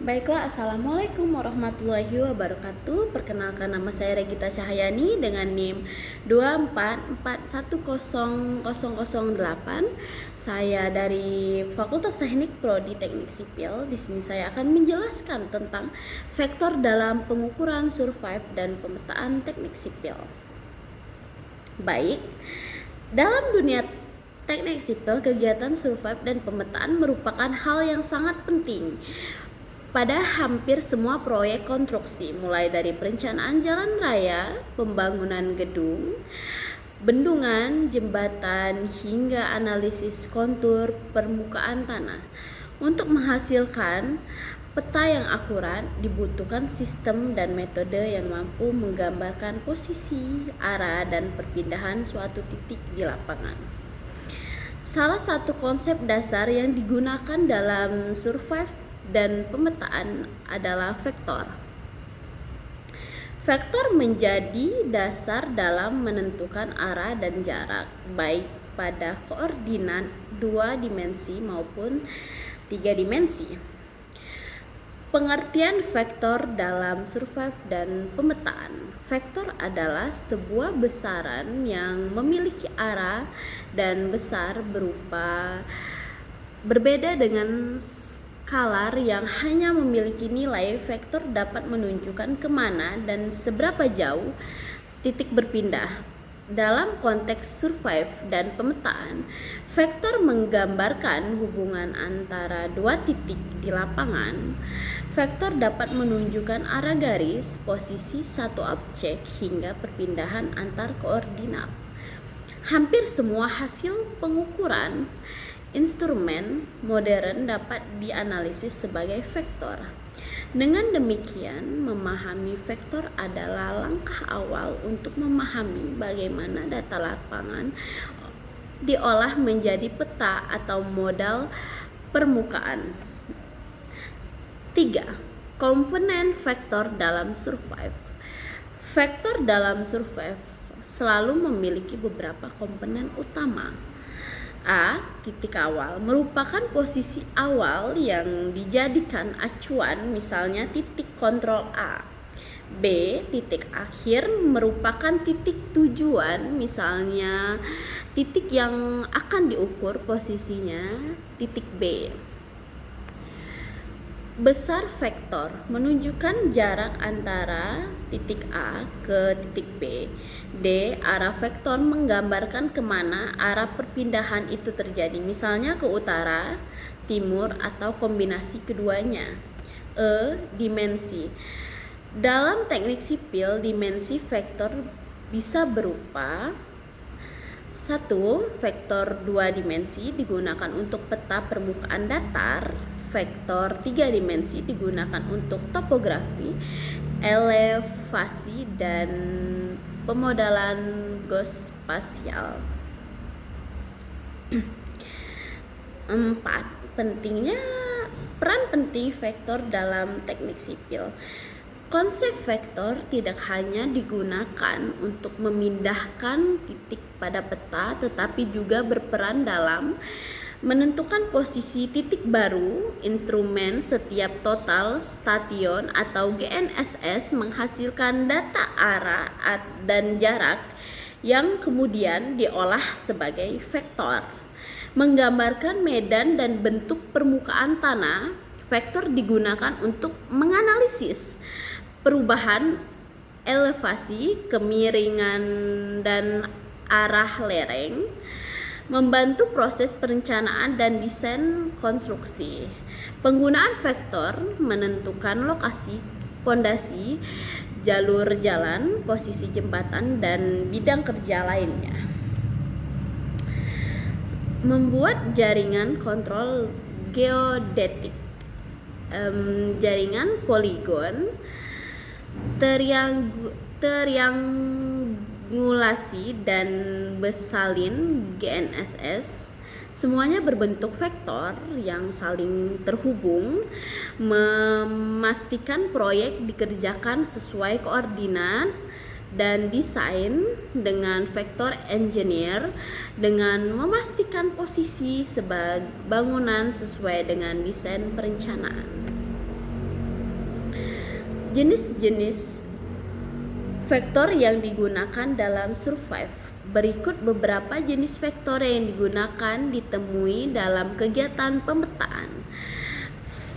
Baiklah, Assalamualaikum warahmatullahi wabarakatuh. Perkenalkan, nama saya Regita Cahyani dengan NIM 244100008. Saya dari Fakultas Teknik Prodi Teknik Sipil. Di sini saya akan menjelaskan tentang vektor dalam pengukuran survive dan pemetaan teknik sipil. Baik, dalam dunia teknik sipil, kegiatan survive dan pemetaan merupakan hal yang sangat penting pada hampir semua proyek konstruksi, mulai dari perencanaan jalan raya, pembangunan gedung, bendungan, jembatan, hingga analisis kontur permukaan tanah. Untuk menghasilkan peta yang akurat, dibutuhkan sistem dan metode yang mampu menggambarkan posisi, arah, dan perpindahan suatu titik di lapangan. Salah satu konsep dasar yang digunakan dalam survive dan pemetaan adalah vektor. Vektor menjadi dasar dalam menentukan arah dan jarak, baik pada koordinat 2 dimensi maupun 3 dimensi. Pengertian vektor dalam survive dan pemetaan. Vektor adalah sebuah besaran yang memiliki arah dan besar berbeda dengan skalar yang hanya memiliki nilai. Vektor dapat menunjukkan kemana dan seberapa jauh titik berpindah. Dalam konteks survive dan pemetaan, vektor menggambarkan hubungan antara dua titik di lapangan. Vektor dapat menunjukkan arah garis, posisi satu objek, hingga perpindahan antar koordinat. Hampir semua hasil pengukuran instrumen modern dapat dianalisis sebagai vektor. Dengan demikian, memahami vektor adalah langkah awal untuk memahami bagaimana data lapangan diolah menjadi peta atau modal permukaan. 3. Komponen vektor dalam survive. Vektor dalam survive selalu memiliki beberapa komponen utama. A. Titik awal merupakan posisi awal yang dijadikan acuan, misalnya titik kontrol A. B. Titik akhir merupakan titik tujuan, misalnya titik yang akan diukur posisinya, titik B. Besar vektor menunjukkan jarak antara titik A ke titik B. D. Arah vektor menggambarkan kemana arah perpindahan itu terjadi, misalnya ke utara, timur, atau kombinasi keduanya. E. Dimensi. Dalam teknik sipil, dimensi vektor bisa berupa 1. Vektor 2 dimensi digunakan untuk peta permukaan datar. Vektor 3 dimensi digunakan untuk topografi, elevasi, dan pemodelan geospasial. 4. Peran penting vektor dalam teknik sipil. Konsep vektor tidak hanya digunakan untuk memindahkan titik pada peta, tetapi juga berperan dalam menentukan posisi titik baru. Instrumen setiap total station atau GNSS menghasilkan data arah dan jarak yang kemudian diolah sebagai vektor. Menggambarkan medan dan bentuk permukaan tanah, vektor digunakan untuk menganalisis perubahan elevasi, kemiringan, dan arah lereng, membantu proses perencanaan dan desain konstruksi. Penggunaan vektor menentukan lokasi pondasi, jalur jalan, posisi jembatan, dan bidang kerja lainnya. Membuat jaringan kontrol geodetik, jaringan poligon, triangulasi, dan besalin GNSS, semuanya berbentuk vektor yang saling terhubung, memastikan proyek dikerjakan sesuai koordinat dan desain dengan vektor engineer, dengan memastikan posisi sebagai bangunan sesuai dengan desain perencanaan. Jenis-jenis vektor yang digunakan dalam survive. Berikut beberapa jenis vektor yang digunakan ditemui dalam kegiatan pemetaan.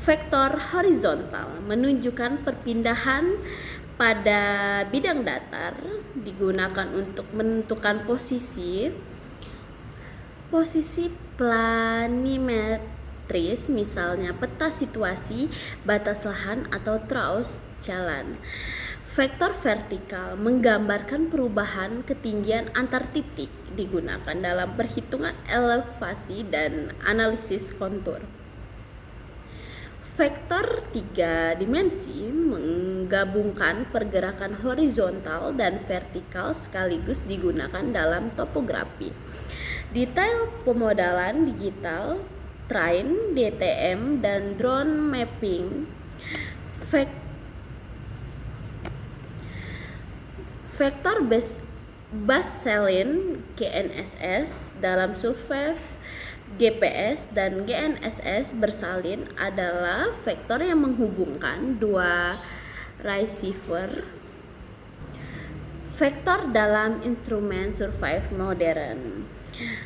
Vektor horizontal menunjukkan perpindahan pada bidang datar, digunakan untuk menentukan posisi planimetris, misalnya peta situasi, batas lahan, atau traus jalan. Vektor vertikal menggambarkan perubahan ketinggian antar titik, digunakan dalam perhitungan elevasi dan analisis kontur. Vektor 3 dimensi menggabungkan pergerakan horizontal dan vertikal sekaligus digunakan dalam topografi. Detail pemodelan digital, train, DTM, dan drone mapping. Vektor Baselin GNSS dalam survive GPS dan GNSS bersalin adalah vektor yang menghubungkan dua receiver. Vektor dalam instrumen survive modern.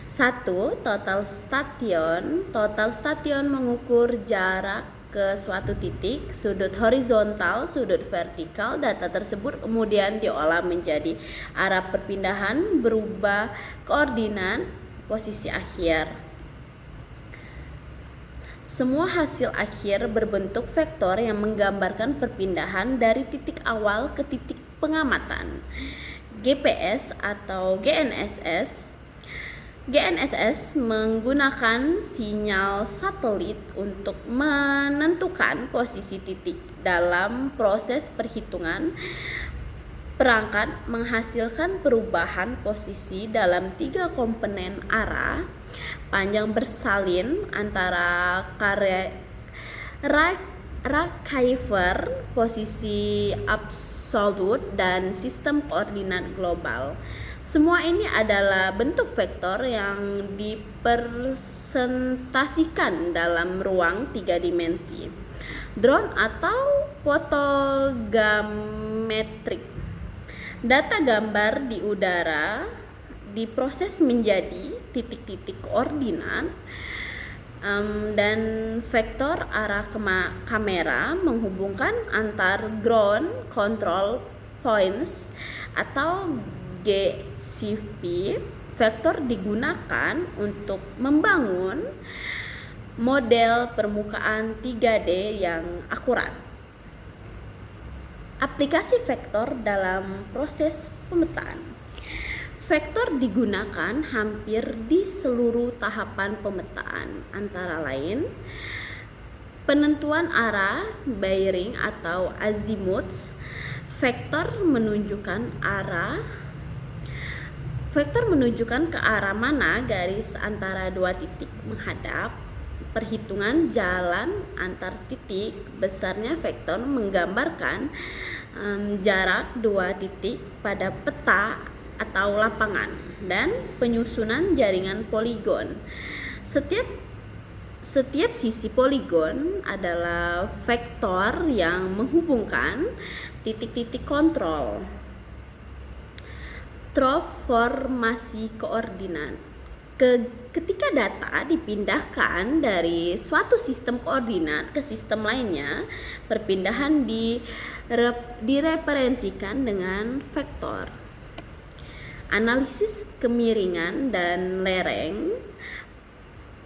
1. Total station. Total station mengukur jarak ke suatu titik, sudut horizontal, sudut vertikal. Data tersebut kemudian diolah menjadi arah perpindahan, berubah koordinat, posisi akhir. Semua hasil akhir berbentuk vektor yang menggambarkan perpindahan dari titik awal ke titik pengamatan. GPS atau GNSS menggunakan sinyal satelit untuk menentukan posisi titik. Dalam proses perhitungan, perangkat menghasilkan perubahan posisi dalam 3 komponen arah, panjang bersalin antara receiver, posisi absolut, dan sistem koordinat global. Semua ini adalah bentuk vektor yang dipresentasikan dalam ruang 3 dimensi. Drone atau fotogrametrik. Data gambar di udara diproses menjadi titik-titik koordinat, dan vektor arah kamera menghubungkan antar ground control points atau GCP. Vektor digunakan untuk membangun model permukaan 3D yang akurat. Aplikasi vektor dalam proses pemetaan. Vektor digunakan hampir di seluruh tahapan pemetaan, antara lain penentuan arah, bearing atau azimuth. Vektor menunjukkan ke arah mana garis antara dua titik menghadap. Perhitungan jalan antar titik. Besarnya vektor menggambarkan jarak dua titik pada peta atau lapangan, dan penyusunan jaringan poligon. Setiap sisi poligon adalah vektor yang menghubungkan titik-titik kontrol. Transformasi koordinat. Ketika data dipindahkan dari suatu sistem koordinat ke sistem lainnya, perpindahan direferensikan dengan vektor. Analisis kemiringan dan lereng.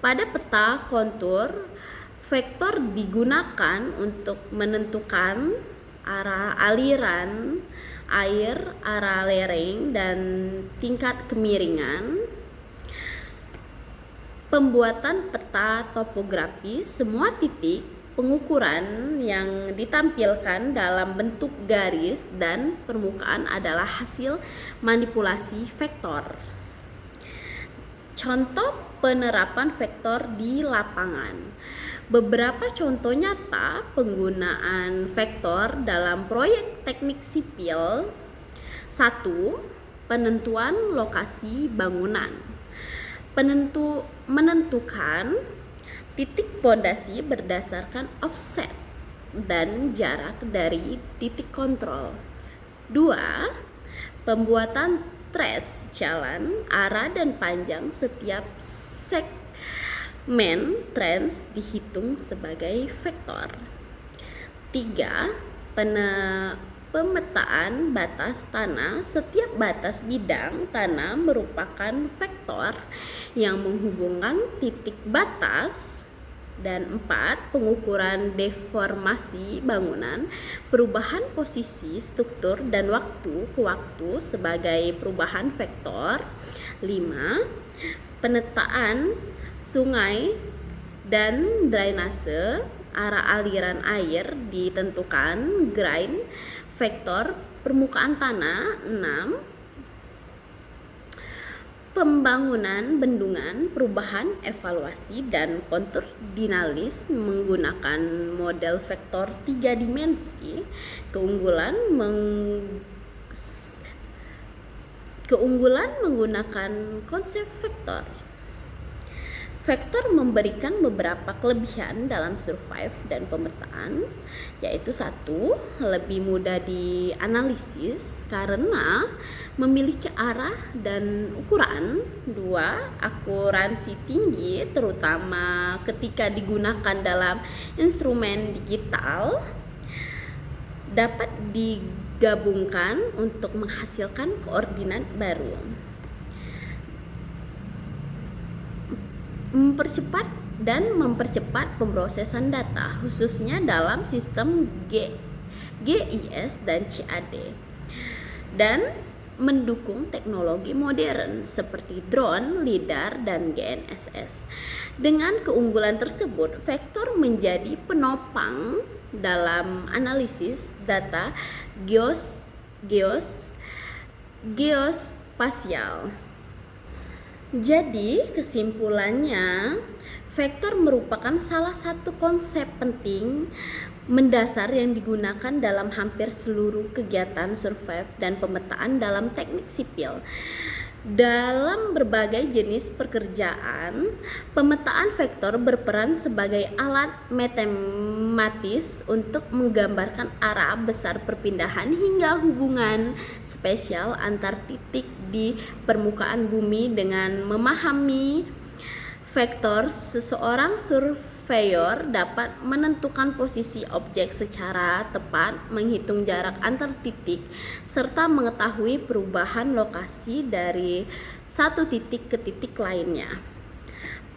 Pada peta kontur, vektor digunakan untuk menentukan arah aliran air, arah lereng, dan tingkat kemiringan. Pembuatan peta topografi. Semua titik pengukuran yang ditampilkan dalam bentuk garis dan permukaan adalah hasil manipulasi vektor. Contoh penerapan vektor di lapangan. Beberapa contoh nyata penggunaan vektor dalam proyek teknik sipil. 1. Penentuan lokasi bangunan. Menentukan titik pondasi berdasarkan offset dan jarak dari titik kontrol. 2. Pembuatan trace jalan, arah dan panjang setiap segmen trace dihitung sebagai vektor. 3. Pemetaan batas tanah. Setiap batas bidang tanah merupakan vektor yang menghubungkan titik batas. Dan 4. Pengukuran deformasi bangunan, perubahan posisi, struktur, dan waktu ke waktu sebagai perubahan vektor. 5. Penataan sungai dan drainase, arah aliran air ditentukan grain vektor permukaan tanah. 6. Pembangunan bendungan, perubahan, evaluasi, dan kontur dinamis menggunakan model vektor 3 dimensi. Keunggulan menggunakan konsep vektor. Vektor memberikan beberapa kelebihan dalam survive dan pemetaan, yaitu 1. Lebih mudah dianalisis karena memiliki arah dan ukuran. 2. Akuransi tinggi terutama ketika digunakan dalam instrumen digital. Dapat digabungkan untuk menghasilkan koordinat baru. Mempercepat pemrosesan data, khususnya dalam sistem GIS dan CAD, dan mendukung teknologi modern seperti drone, LiDAR, dan GNSS. Dengan keunggulan tersebut, vektor menjadi penopang dalam analisis data geospasial. Jadi, kesimpulannya, vektor merupakan salah satu konsep penting mendasar yang digunakan dalam hampir seluruh kegiatan survive dan pemetaan dalam teknik sipil. Dalam berbagai jenis pekerjaan, pemetaan vektor berperan sebagai alat matematis untuk menggambarkan arah besar perpindahan hingga hubungan spesial antar titik di permukaan bumi. Dengan memahami vektor, seorang surveyor dapat menentukan posisi objek secara tepat, menghitung jarak antar titik, serta mengetahui perubahan lokasi dari satu titik ke titik lainnya.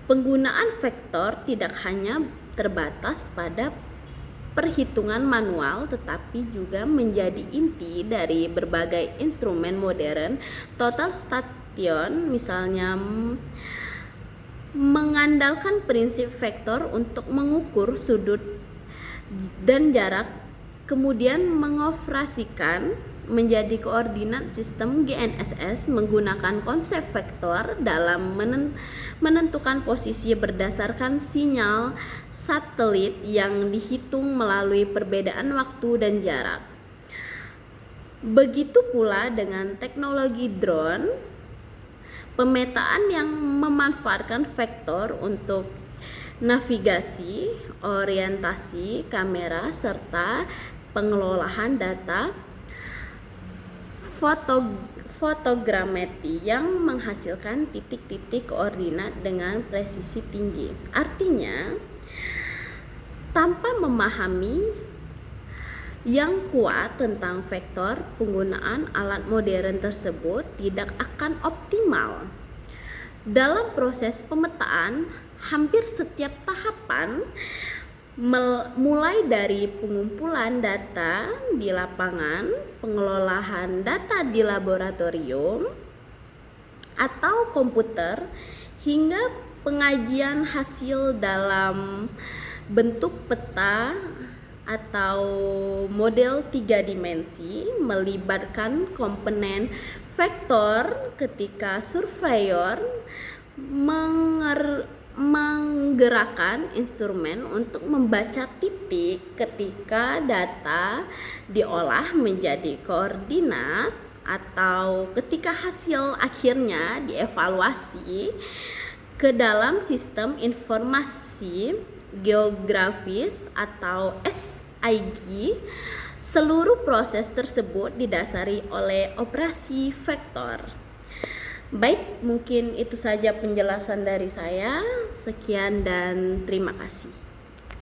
Penggunaan vektor tidak hanya terbatas pada perhitungan manual, tetapi juga menjadi inti dari berbagai instrumen modern. Total station misalnya mengandalkan prinsip vektor untuk mengukur sudut dan jarak, kemudian mengoperasikan menjadi koordinat. Sistem GNSS menggunakan konsep vektor dalam menentukan posisi berdasarkan sinyal satelit yang dihitung melalui perbedaan waktu dan jarak. Begitu pula dengan teknologi drone, pemetaan yang memanfaatkan vektor untuk navigasi, orientasi kamera, serta pengelolaan data fotogrametri yang menghasilkan titik-titik koordinat dengan presisi tinggi. Artinya, tanpa memahami yang kuat tentang vektor, penggunaan alat modern tersebut tidak akan optimal. Dalam proses pemetaan, hampir setiap tahapan, mulai dari pengumpulan data di lapangan, pengelolaan data di laboratorium atau komputer, hingga pengajian hasil dalam bentuk peta atau model 3 dimensi, melibatkan komponen vektor. Ketika surveyor menggerakkan instrumen untuk membaca titik, ketika data diolah menjadi koordinat, atau ketika hasil akhirnya dievaluasi ke dalam sistem informasi geografis atau IG. Seluruh proses tersebut didasari oleh operasi vektor. Baik, mungkin itu saja penjelasan dari saya. Sekian dan terima kasih.